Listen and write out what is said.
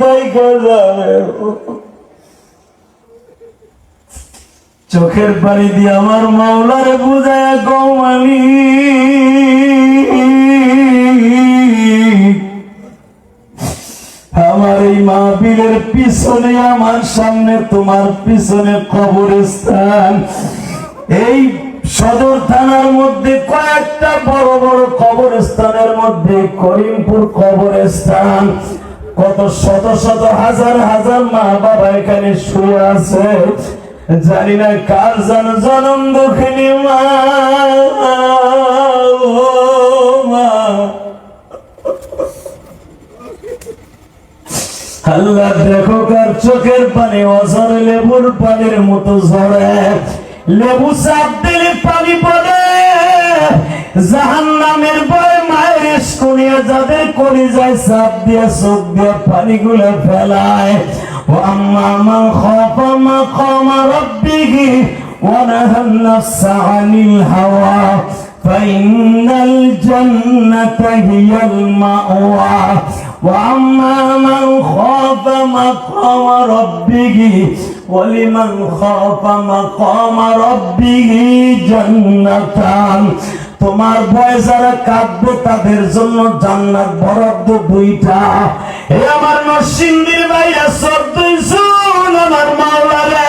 দেখে যাবে। চোখের পানি দিয়ে আমার মাওলার বুঝায় গৌমালি আমার এই মাহফিলের পিছনে আমার সামনে তোমার পিছনে কবরস্থান। এই সদর থানার মধ্যে কয়েকটা বড় বড় কবরস্থানের মধ্যে করিমপুর কবরস্থান, কত শত শত হাজার হাজার মা বাবা এখানে শুয়ে আছে। জানি না কার যেন জনম দুঃখিনী মা। আল্লাহ দেখো কার চোখের পানি অঝরে লেবুর পানির মতো ঝরে। লেবু চাপ দিলে পানি পড়ে। জাহান্নামের ভয়ে মায়ের শুনিয়ে যাদের কলিজায় চাপ দিয়ে চোখ দিয়ে পানিগুলো ফেলায়। وأما من خاف مقام ربه ونهى النفس عن الهوى فإن الجنة هي المأوى وأما من خاف مقام ربه ولمن خاف مقام ربه جنتان। তোমার ভয়ে যারা কাঁদবে তাদের জন্য জান্নাত বরাদ্দ দুইটা। এ আমার নরসিংদীর ভাইরা 14 জন আমার মাওলানা